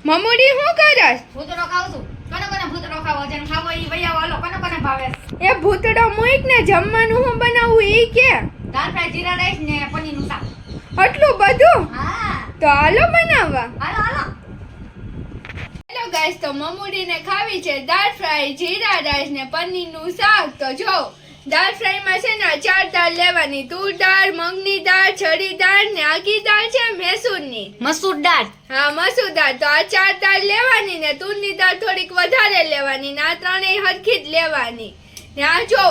મમુડી શું કરસ? ભૂતળો ખાવ છું. કોને કોને ભૂતળો ખાવો છે? ખાવો ઈ વૈયા વાલો કોને કોને ભાવે? એ ભૂતડો મૂક ને જમવાનું હું બનાવું ઈ કે. દાળ ફ્રાય જીરા રાઈસ ને પનીરનું શાક. આટલું બધું? હા તો હાલો બનાવવા. હાલો હાલો. હેલો ગાઈસ, તો મમુડીને ખાવી છે દાળ ફ્રાય, જીરા રાઈસ ને પનીરનું શાક. તો જો દાળ ફ્રાયમાં છે ને 4 દાળ લેવાની: તુર દાળ, મગની દાળ, છડી દાળ ને આખી દાળ છે મૈસૂરની. મસૂર દાળ. હા, મસૂર દાળ. તો આ 4 દાળ લેવાની ને તુરની દાળ થોડીક વધારે લેવાની ને આ ત્રણેય હરખી જ લેવાની. ને આ જો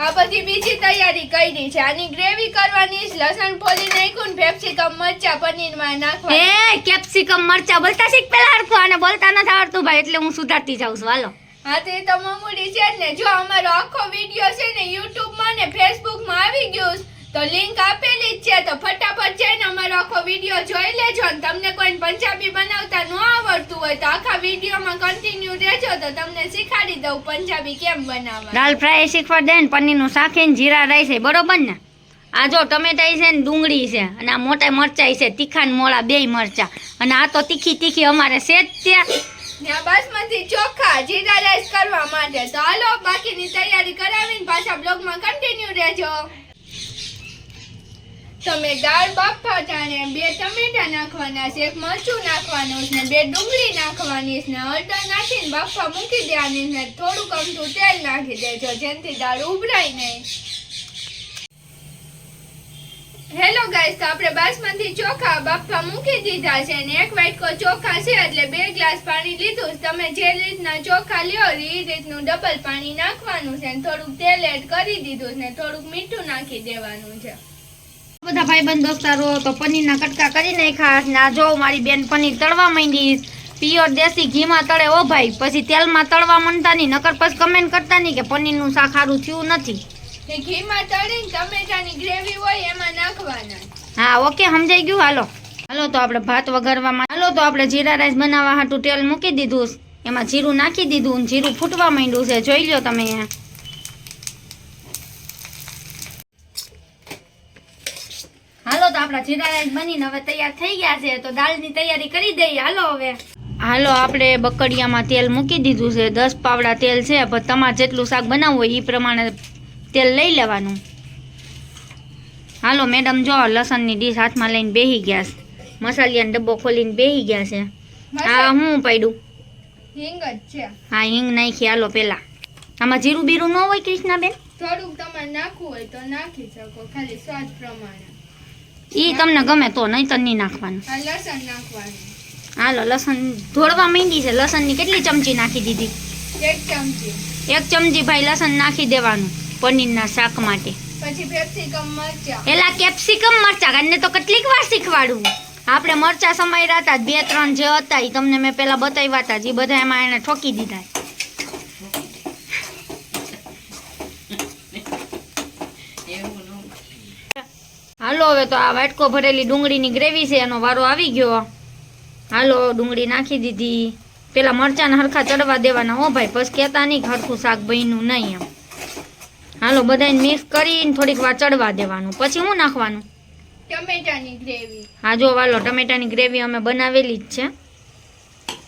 આ બધી બીજી તૈયારી કરી છે. આની ગ્રેવી કરવાની છે. લસણ ફોલી નાખ્યું ને કેપ્સિકમ મરચા પનીરમાં નાખવા. એ કેપ્સિકમ મરચા બોલતા શીખ પેલા હરખું, અને બોલતા નથી આવડતું ભાઈ, એટલે હું સુધારતી જાઉં છું. હાલો. હા, તે તો મમુડી છે ને. જો અમારો આખો વિડિયો છે ને YouTube માં ને Facebook માં આવી ગયો તો લિંક આપેલી જ છે. તો ફટાફટ જઈને અમારો આખો વિડિયો જોઈ લેજો. અને તમને કોઈ પંજાબી બનાવતા ન આવડતું હોય તો આખા વિડિયોમાં કન્ટિન્યુ રહેજો તો તમને શીખવાડી દઉં પંજાબી કેમ બનાવવા. દાળ ફ્રાય શીખવાડ દે ને, પનીરનું શાક ને જીરા રાઈસ છે, બરોબર ને? આ જો ટમેટા છે ને ડુંગળી છે, અને આ મોટા મરચાં છે, તીખા ને મોળા બેય મરચાં, અને આ તો તીખી તીખી અમારે છે જ ત્યાં. બાસમતી ચોખા જીરા રાઈસ કરવા માટે. તો હાલો બાકીની તૈયારી કરાવીને પાછા બ્લોગમાં કન્ટિન્યુ રહેજો. તમે દાળ બાફા ટાણે 2 ટમેટા નાખવાના છે, 1 મરચું નાખવાનું છે ને 2 ડુંગળી નાખવાની છે ને હળદર નાખીને બાફા મૂકી દેવાની ને થોડુંક અમથું તેલ નાખી દેજો જેનાથી દાળ ઉભરાય નહીં. હેલો ગાઈસ, તો આપણે બાસમતી ચોખા બાફા મૂકી દીધા છે ને 1 વાટકો ચોખા છે એટલે 2 ગ્લાસ પાણી લીધું. તમે જે રીતના ચોખા લ્યો એ રીતનું ડબલ પાણી નાખવાનું છે ને થોડુંક તેલ એડ કરી દીધું ને થોડુંક મીઠું નાખી દેવાનું છે. બધા ભાઈબંધ દોસ્તારો તો પનીરના કટકા કરી નાખ્યા ને આ જો મારી બેન પનીર તળવા માંડી. પ્યોર દેશી ઘીમાં તળે ઓ ભાઈ, પછી તેલમાં તળવા માંડતા નહીં, નકર પછી કમેન્ટ કરતા નહીં કે પનીરનું શાક સારું થયું નથી. ઘીમાં તળીને ટમેટાની ગ્રેવી હોય એમાં નાખવાના. હા ઓકે, સમજાઈ ગયું. હાલો હાલો તો આપણે ભાત વઘારવામાં. હાલો તો આપણે જીરા રાઈસ બનાવવા હાટું તેલ મૂકી દીધું, એમાં જીરું નાખી દીધું, જીરું ફૂટવા માંડ્યું છે, જોઈ લો તમે. હાલો તો આપણા જીરા રાઈસ બનીને હવે તૈયાર થઈ ગયા છે, તો દાળની તૈયારી કરી દઈએ. હાલો હવે હાલો આપણે બકડિયામાં તેલ મૂકી દીધું છે, 10 પાવડા તેલ છે, પણ તમારે જેટલું શાક બનાવવું હોય એ પ્રમાણે તેલ લઈ લેવાનું. હાલો મેડમ જો લસણની ડીશ હાથમાં લઈને બેસી ગયા છે, મસાલિયાનો ડબ્બો ખોલીને બેસી ગયા છે. હા હું પડ્યું હિંગ જ છે. હા હિંગ નાખી. હાલો પેલા આમાં જીરું બીરું ન હોય કૃષ્ણાબેન? થોડુંક તમારે નાખવું હોય તો નાખી શકો, ખાલી સ્વાદ પ્રમાણે. ઈ તમને ગમે તો, નહીં તો નહીં નાખવાનું. આ લસણ નાખવાનું. હાલો લસણ ધોળવા માંડી છે. લસણની કેટલી ચમચી નાખી દીધી? 1 ચમચી. 1 ચમચી ભાઈ લસણ નાખી દેવાનું પનીરના શાક માટે. પછી કેપ્સિકમ મરચા. એલા કેપ્સિકમ મરચા કાને તો કેટલીક વાર શીખવાડું. આપણે મરચા સમાર્યા હતા 2-3 જે હતા એ તમને મેં પેલા બતાવ્યા હતા, જે બધા એમાં એને ઠોકી દીધા. હાલો હવે તો આ વાટકો ભરેલી ડુંગળીની ગ્રેવી છે, એનો વારો આવી ગયો. હાલો ડુંગળી નાખી દીધી. પેલા મરચાને હરખા ચડવા દેવાના હો ભાઈ, પછી કહેતા નહીં હરખું શાક બન્યું નહીં એમ. હાલો બધાને મિક્સ કરીને થોડીક વાર ચડવા દેવાનું. પછી શું નાખવાનું? ટમેટાની ગ્રેવી. હા જો વાલો ટમેટાની ગ્રેવી અમે બનાવેલી જ છે,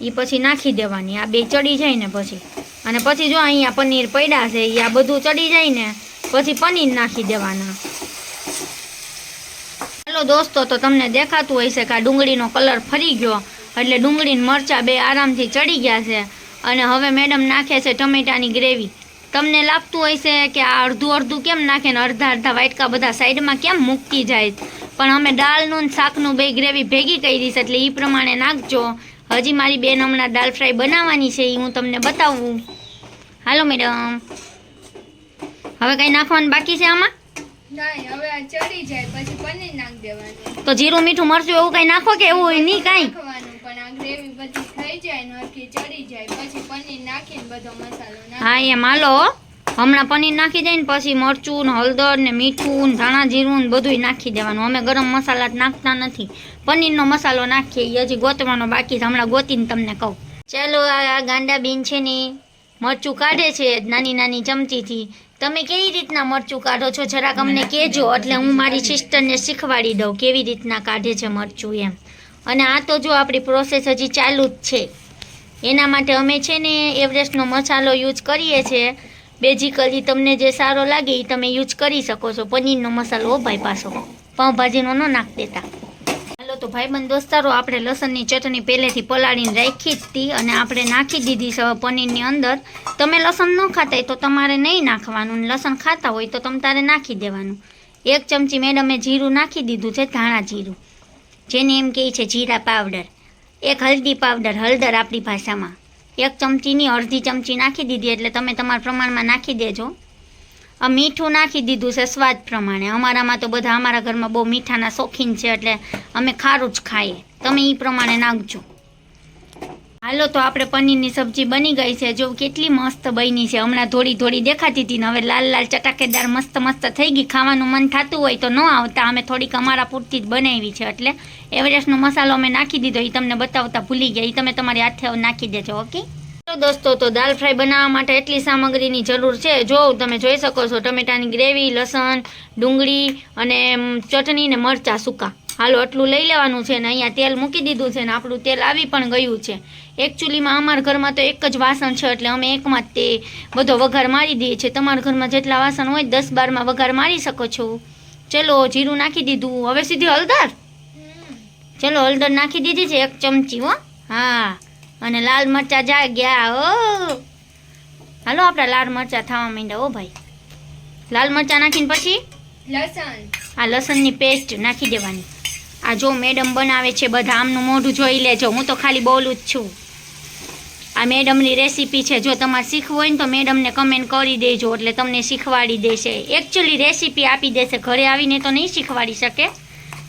એ પછી નાખી દેવાની. આ બે ચડી જાય ને પછી, અને પછી જો અહીંયા પનીર પડ્યા છે એ આ બધું ચડી જાય ને પછી પનીર નાખી દેવાના. હાલો દોસ્તો, તો તમને દેખાતું હશે કે આ ડુંગળીનો કલર ફરી ગયો, એટલે ડુંગળી મરચાં બે આરામથી ચડી ગયા છે. અને હવે મેડમ નાખે છે ટમેટાની ગ્રેવી. તમને લાગતું હશે કે આ અડધું અડધું કેમ નાખે ને અડધા વાટકા બધા સાઈડમાં કેમ મૂકતી જાય, પણ અમે દાળનું ને શાકનું બે ગ્રેવી ભેગી કરી છે એટલે એ પ્રમાણે નાખજો. હજી મારી બેન હમણાં દાળ ફ્રાય બનાવવાની છે, એ હું તમને બતાવું. હાલો મેડમ, હવે કંઈ નાખવાનું બાકી છે આમાં? નહીં, હવે આ ચડી જાય પછી પનીર નાખી દેવાનું. તો જીરું મીઠું મરચું એવું કંઈ નાખો કે એવું નહીં કાંઈ? નાખવાનું, પણ આ ગ્રેવી બધી થઈ જાય ને હરખી ચડી જાય પછી પનીર નાખીને બધો મસાલો નાખી. હા એમ. હાલો હમણાં પનીર નાખી જાય ને પછી મરચું ને હળદર ને મીઠું ને ધાણા જીરું ને બધું નાખી દેવાનું. અમે ગરમ મસાલા નાખતા નથી, પનીરનો મસાલો નાખીએ, એ હજી ગોતવાનો બાકી છે, હમણાં ગોતીને તમને કહું. ચાલો આ ગાંડા બેન છે ને મરચું કાઢે છે નાની નાની ચમચીથી. તમે કેવી રીતના મરચું કાઢો છો જરાક અમને કહેજો, એટલે હું મારી સિસ્ટરને શીખવાડી દઉં કેવી રીતના કાઢે છે મરચું એમ. અને આ તો જો આપણી પ્રોસેસ હજી ચાલુ જ છે. એના માટે અમે છે ને એવરેસ્ટનો મસાલો યુઝ કરીએ છીએ. બેઝિકલી તમને જે સારો લાગે એ તમે યુઝ કરી શકો છો. પનીરનો મસાલો ભાઈ પાછો પાઉંભાજીનો ન નાખ દેતા. હાલો તો ભાઈબંધ દોસ્તારો, આપણે લસણની ચટણી પહેલેથી પલાળીને રાખી જ હતી અને આપણે નાખી દીધી છે પનીરની અંદર. તમે લસણ ન ખાતા હોય તો તમારે નહીં નાખવાનું, લસણ ખાતા હોય તો તમારે નાખી દેવાનું. 1 ચમચી મેડમે જીરું નાખી દીધું છે, ધાણા જીરું, જેને એમ કહે છે જીરા પાવડર. 1 હલ્દી પાવડર, હળદર આપણી ભાષામાં, 1 ચમચીની અડધી ચમચી નાખી દીધી, એટલે તમે તમારા પ્રમાણમાં નાખી દેજો. આ મીઠું નાખી દીધું છે સ્વાદ પ્રમાણે. અમારામાં તો બધા અમારા ઘરમાં બહુ મીઠાના શોખીન છે, એટલે અમે ખારું જ ખાઈએ. તમે એ પ્રમાણે નાખજો. હાલો તો આપણે પનીરની સબ્જી બની ગઈ છે. જો કેટલી મસ્ત બની છે. હમણાં થોડી થોડી દેખાતી હતી ને હવે લાલ લાલ ચટાકેદાર મસ્ત મસ્ત થઈ ગઈ. ખાવાનું મન થતું હોય તો ન આવતા, અમે થોડીક અમારા પૂરતી જ બનાવી છે. એટલે એવરેસ્ટનો મસાલો અમે નાખી દીધો, એ તમને બતાવતા ભૂલી ગયા. એ તમે તમારી હાથે નાખી દેજો. ઓકે તો દોસ્તો, તો દાલ ફ્રાય બનાવવા માટે એટલી સામગ્રીની જરૂર છે. જો તમે જોઈ શકો છો, ટમેટાની ગ્રેવી, લસણ, ડુંગળી અને ચટણી ને મરચાં સૂકા. હાલો આટલું લઈ લેવાનું છે ને અહીંયા તેલ મૂકી દીધું છે ને આપણું તેલ આવી પણ ગયું છે. એકચ્યુઅલીમાં અમારા ઘરમાં તો એક જ વાસણ છે, એટલે અમે એકમાં જ તે બધો વઘાર મારી દઈએ છીએ. તમારા ઘરમાં જેટલા વાસણ હોય 10-12માં વઘાર મારી શકો છો. ચલો જીરું નાખી દીધું. હવે સીધી હળદર. ચલો હળદર નાખી દીધી છે 1 ચમચી. હો હા, અને લાલ મરચાં જા ગયા. ઓ હાલો આપણા લાલ મરચાં થવા માંડ્યા. ઓ ભાઈ, લાલ મરચાં નાખીને પછી લસણ, આ લસણની પેસ્ટ નાખી દેવાની. આ જો મેડમ બનાવે છે, બધા આમનું મોઢું જોઈ લેજો. હું તો ખાલી બોલું જ છું. આ મેડમની રેસીપી છે. જો તમારે શીખવું હોય ને તો મેડમને કમેન્ટ કરી દેજો, એટલે તમને શીખવાડી દેશે. એકચ્યુઅલી રેસીપી આપી દેશે, ઘરે આવીને તો નહીં શીખવાડી શકે,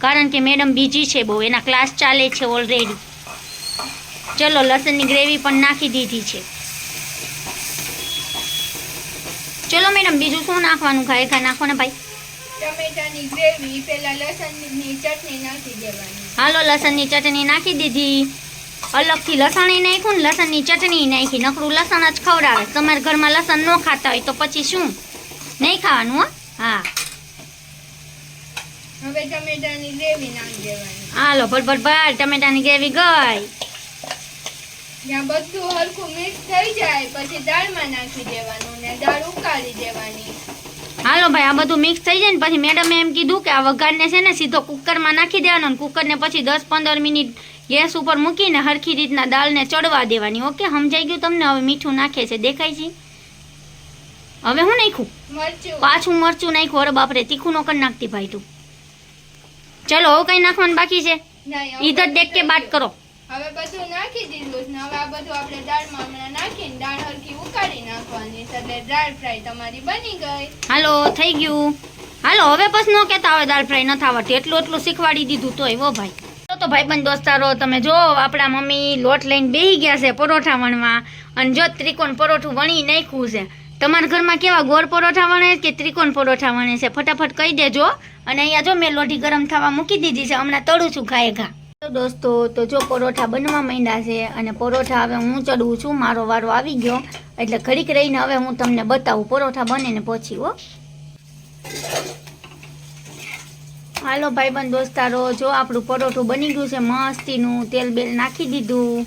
કારણ કે મેડમ બીજી છે બહુ, એના ક્લાસ ચાલે છે ઓલરેડી. ચલો લસણની ગ્રેવી પણ નાખી દીધી છે. ચલો મેડમ, બીજું શું નાખવાનું? ખાય નાખો ને ભાઈ. ટમેટાની ગ્રેવી, પહેલા લસણની ચટણી નાખી દેવાની. હાલો લસણની ચટણી નાખી દીધી. અલગથી લસણ નાખ્યું ને લસણની ચટણી નાખી. નકરું લસણ જ ખવડાવે. તમારા ઘરમાં લસણ ન ખાતા હોય તો પછી શું નહીં ખાવાનું? હો હા, હવે ટમેટાની ગ્રેવી નાખી દેવાની. હાલો ભર ટમેટાની ગ્રેવી ગઈ. જ્યાં બધું હરખું મિક્સ થઈ જાય પછી દાળમાં નાખી દેવાનું ને દાળ ઉકાળી દેવાની. હાલો ભાઈ, આ બધું મિક્સ થઈ જાય ને પછી મેડમે એમ કીધું કે આ વઘારને છે ને સીધો કુકરમાં નાખી દેવાનો, અને કુકરને પછી 10-15 મિનિટ ગેસ ઉપર મૂકીને હરખી રીતના દાળને ચડવા દેવાની. ઓકે, સમજાઈ ગયું તમને? હવે મીઠું નાખે છે, દેખાય છે. હવે હું નાખ્યું મરચું, પાછું મરચું નાખ્યું. અરે બાપરે, તીખું નો કરી નાખતી ભાઈ તું. ચલો હવે કઈ નાખવાનું બાકી છે? ઈધર દેખ કે બાત કરો. હવે બધું નાખી દીધું ને હવે આ બધું આપણે દાળમાં હમણાં નાખીને દાળ હરખી ઉકાળી નાખવાની. એટલે દાળ ફ્રાય તમારી બની ગઈ. હાલો થઈ ગયું. હાલો હવે પછી ન કહેતા હવે દાળ ફ્રાય નથી આવડતી. એટલું શીખવાડી દીધું તોય. વો ભાઈ, તો ભાઈબંધ દોસ્તારો, તમે જો આપણા મમ્મી લોટ લઈને બેસી ગયા છે પરોઠા વણવા. અને જો ત્રિકોણ પરોઠું વણી નાખ્યું છે. તમારા ઘરમાં કેવા ગોળ પરોઠા વણે કે ત્રિકોણ પરોઠા વણે છે? ફટાફટ કહી દેજો. અને અહીંયા જો મેં લોઢી ગરમ થવા મૂકી દીધી છે, હમણાં તળું છું ઘાએ ઘા. તો દોસ્તો, તો જો પરોઠા બનવા માંડ્યા છે અને પરોઠા હવે હું ચડવું છું. મારો વારો આવી ગયો, એટલે ઘડીક રહીને હવે હું તમને બતાવું પરોઠા બને ને પછી. હો હાલો ભાઈબંધ દોસ્તારો, જો આપણું પરોઠું બની ગયું છે મસ્તીનું. તેલ બેલ નાખી દીધું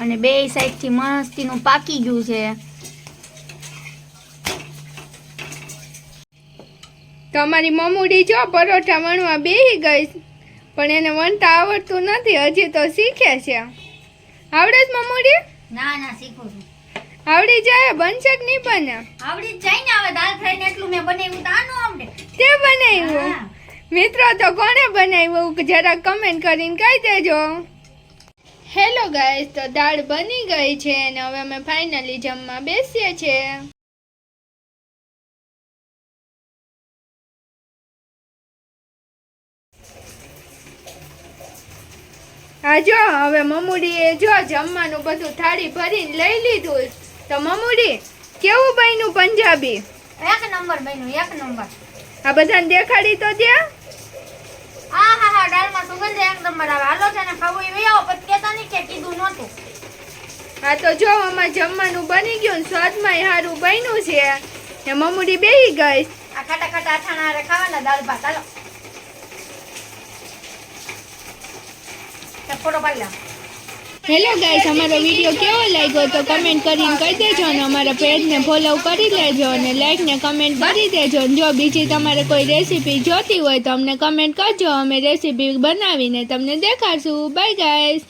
અને બે સાઈડથી મસ્તીનું પાકી ગયું છે. તમારી મમ્મુડી જો પરોઠા વણવા બેસી ગઈ, પણ એને વણતા આવડતું નથી, હજી તો શીખે છે. આવડે છે મમ્મુડી? ના શીખું છું. આવડી જાય? બનશે કે નહીં બને? આવડી જ જાય ને. હવે દાળ ફ્રાય ને એટલું મેં બનાવ્યું તો આનું આવડે. તે બનાવ્યું? મિત્રો, તો કોણે બનાવ્યું જરાક કમેન્ટ કરીને કહી દેજો. હેલો ગાઈસ, તો દાળ બની ગઈ છે અને હવે અમે ફાઇનલી જમવા બેસીએ છીએ. હા જો હવે મમ્મુડીએ જો જમવાનું બધું થાળી ભરીને લઈ લીધું. તો મમ્મુડી, કેવું બન્યું પંજાબી? એક નંબર બન્યું, એક નંબર. આ બધાને દેખાડી તો દે. હા, દાળમાં સુગંધ એક નંબર આવે. હાલો છે ને ખાવું એવી આવો, પછી કહેતા નહીં કે કીધું નહોતું. હા તો જો અમારે જમવાનું બની ગયું ને સ્વાદમાં સારું બન્યું છે. ને મમ્મુડી બેસી ગઈ. આ ખાટા અથાણા હારે ખાવાના દાળ ભાત. હાલો ફોટો પાડી લે. હેલો ગાઈસ, અમારો વિડીયો કેવો લાગ્યો તો કમેન્ટ કરીને કહી દેજો અને અમારા પેજને ફોલો કરી લેજો અને લાઈક ને કમેન્ટ કરી દેજો. અને જો બીજી તમારે કોઈ રેસીપી જોતી હોય તો અમને કમેન્ટ કરજો, અમે રેસીપી બનાવીને તમને દેખાડશું. Bye guys.